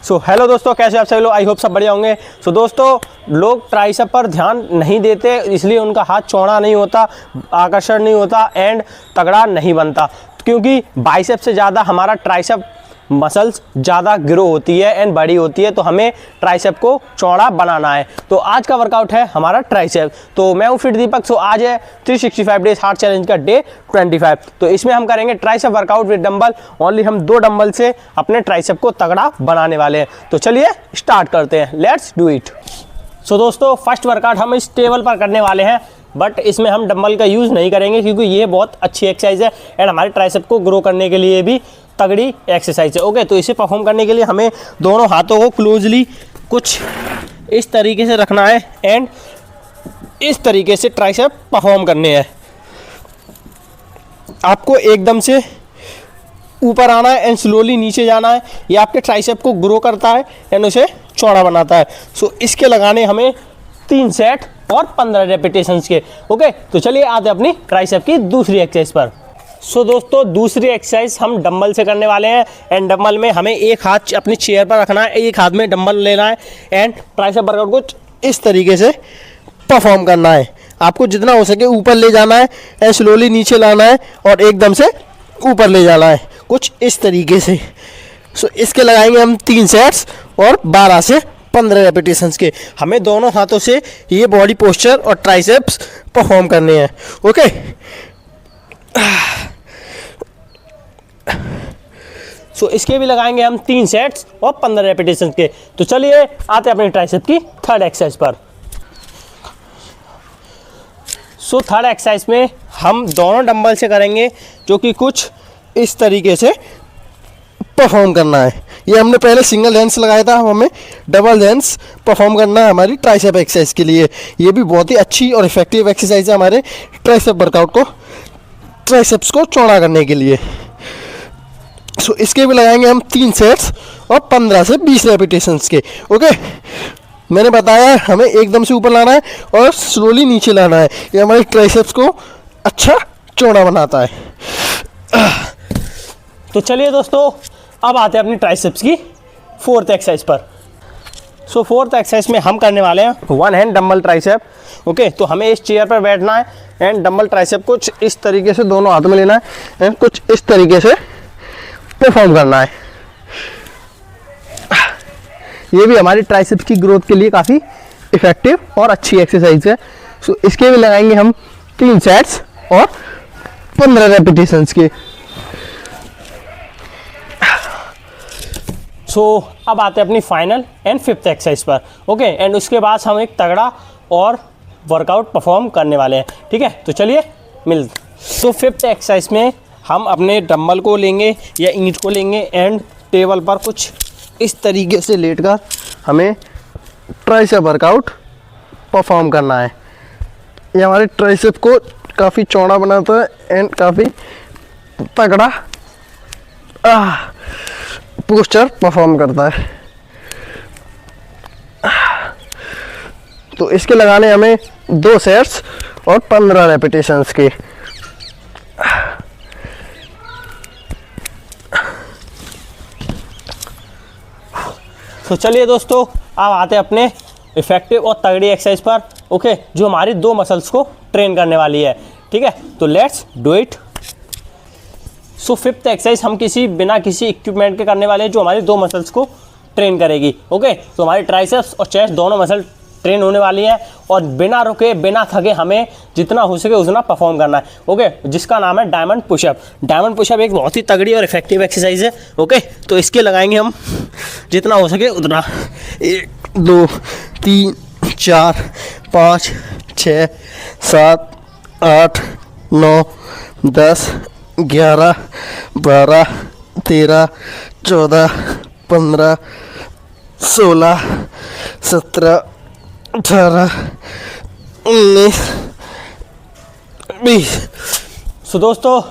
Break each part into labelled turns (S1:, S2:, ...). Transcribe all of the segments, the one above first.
S1: So hello दोस्तों, कैसे आप सभी लोग? आई होप सब बढ़िया होंगे। सो दोस्तों, लोग ट्राइसेप पर ध्यान नहीं देते, इसलिए उनका हाथ चौड़ा नहीं होता, आकर्षण नहीं होता एंड तगड़ा नहीं बनता, क्योंकि बाइसेप से ज़्यादा हमारा ट्राइसेप मसल्स ज़्यादा ग्रो होती है एंड बड़ी होती है। तो हमें ट्राइसेप को चौड़ा बनाना है। तो आज का वर्कआउट है हमारा ट्राइसेप। तो मैं हूँ फिट दीपक। सो आज है 365 डेज हार्ड चैलेंज का डे 25। तो इसमें हम करेंगे tricep workout with dumbbell. Only हम 2 डंबल से अपने ट्राइसेप को तगड़ा बनाने वाले हैं। तो चलिए स्टार्ट करते हैं, लेट्स डू इट। सो दोस्तों, फर्स्ट वर्कआउट हम इस टेबल पर करने वाले हैं, बट इसमें हम डंबल का यूज़ नहीं करेंगे क्योंकि ये बहुत अच्छी एक्सरसाइज है एंड हमारे ट्राइसेप को ग्रो करने के लिए भी तगड़ी एक्सरसाइज है। ओके, तो इसे परफॉर्म करने के लिए हमें दोनों हाथों को क्लोजली कुछ इस तरीके से रखना है एंड इस तरीके से ट्राइसेप परफॉर्म करने हैं। आपको एकदम से ऊपर आना है एंड स्लोली नीचे जाना है। ये आपके ट्राइसेप को ग्रो करता है एंड उसे चौड़ा बनाता है। सो इसके लगाने हमें 3 सेट और 15 रेपिटेशंस के। ओके, तो चलिए आते अपनी ट्राइसेप की दूसरी एक्सरसाइज पर। सो दोस्तों, दूसरी एक्सरसाइज हम डंबल से करने वाले हैं एंड डंबल में हमें एक हाथ अपनी चेयर पर रखना है, एक हाथ में डंबल लेना है एंड ट्राइसेप वर्कआउट को इस तरीके से परफॉर्म करना है। आपको जितना हो सके ऊपर ले जाना है एंड स्लोली नीचे लाना है और एकदम से ऊपर ले जाना है, कुछ इस तरीके से। सो इसके लगाएंगे हम 3 सेट्स और 12 से 15 रेपिटेशंस के। हमें दोनों हाथों से ये बॉडी पोस्चर और ट्राइसेप्स परफॉर्म करने हैं। ओके, सो इसके भी लगाएंगे हम 3 सेट्स और 15 रेपिटेशंस के। तो चलिए आते हैं अपने ट्राइसेप की थर्ड एक्सरसाइज पर। सो थर्ड एक्सरसाइज में हम दोनों डंबल से करेंगे, जो कि कुछ इस तरीके से परफॉर्म करना है। ये हमने पहले सिंगल हैंड्स लगाया था, हमें डबल हैंड्स परफॉर्म करना है हमारी ट्राइसेप एक्सरसाइज के लिए। ये भी बहुत ही अच्छी और इफेक्टिव एक्सरसाइज है हमारे ट्राइसेप वर्कआउट को, ट्राइसेप्स को चौड़ा करने के लिए। सो इसके भी लगाएंगे हम 3 सेट्स और 15 से 20 रेपिटेशंस के। ओके, मैंने बताया हमें एकदम से ऊपर लाना है और स्लोली नीचे लाना है। ये हमारे ट्राइसेप्स को अच्छा चौड़ा बनाता है। तो चलिए दोस्तों, अब आते हैं अपनी ट्राइसेप्स की 4th एक्सरसाइज पर। सो 4th एक्सरसाइज में हम करने वाले हैं 1 हैंड डंबल ट्राइसेप। ओके, तो हमें इस चेयर पर बैठना है एंड डंबल ट्राइसेप कुछ इस तरीके से दोनों हाथों में लेना है एंड कुछ इस तरीके से परफॉर्म करना है। ये भी हमारी ट्राइसेप्स की ग्रोथ के लिए काफ़ी इफेक्टिव और अच्छी एक्सरसाइज है। सो इसके भी लगाएंगे हम 3 सेट्स और 15 रेपिटेशंस के। सो अब आते हैं अपनी फाइनल एंड 5th एक्सरसाइज पर। ओके, एंड उसके बाद हम एक तगड़ा और वर्कआउट परफॉर्म करने वाले हैं। ठीक है, तो चलिए मिलते। तो 5th एक्सरसाइज में हम अपने डंबल को लेंगे या ईंट को लेंगे एंड टेबल पर कुछ इस तरीके से लेटकर हमें ट्राइसेप वर्कआउट परफॉर्म करना है। ये हमारे ट्राइसेप को काफ़ी चौड़ा बनाता है एंड काफ़ी तगड़ा पोस्चर परफॉर्म करता है। तो इसके लगाने हमें 2 सेट्स और 15 रेपिटेशंस के। तो चलिए दोस्तों, अब आते हैं अपने इफेक्टिव और तगड़ी एक्सरसाइज पर। ओके, जो हमारी 2 मसल्स को ट्रेन करने वाली है। ठीक है, तो let's do it. So 5th exercise हम बिना किसी इक्विपमेंट के करने वाले हैं, जो हमारी 2 मसल्स को ट्रेन करेगी। ओके, तो हमारी ट्राइसेप्स और चेस्ट दोनों मसल ट्रेन होने वाली है और बिना रुके बिना थके हमें जितना हो सके उतना परफॉर्म करना है। ओके, जिसका नाम है डायमंड पुशअप। डायमंड पुशअप एक बहुत ही तगड़ी और इफेक्टिव एक्सरसाइज है। ओके, तो इसके लगाएंगे हम जितना हो सके उतना। 1 2 3 4 5 6 7 8 9 10 11 12 13 14 15 16 17 18 19 20। सो दोस्तों,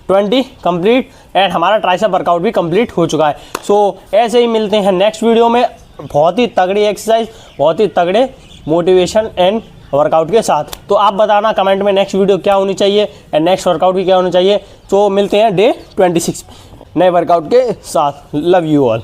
S1: 20 कंप्लीट एंड हमारा ट्राइसेप वर्कआउट भी कंप्लीट हो चुका है। सो ऐसे ही मिलते हैं नेक्स्ट वीडियो में बहुत ही तगड़ी एक्सरसाइज, बहुत ही तगड़े मोटिवेशन एंड वर्कआउट के साथ। तो आप बताना कमेंट में नेक्स्ट वीडियो क्या होनी चाहिए एंड नेक्स्ट वर्कआउट भी क्या होना चाहिए। तो मिलते हैं डे 26 नए वर्कआउट के साथ। Love you all.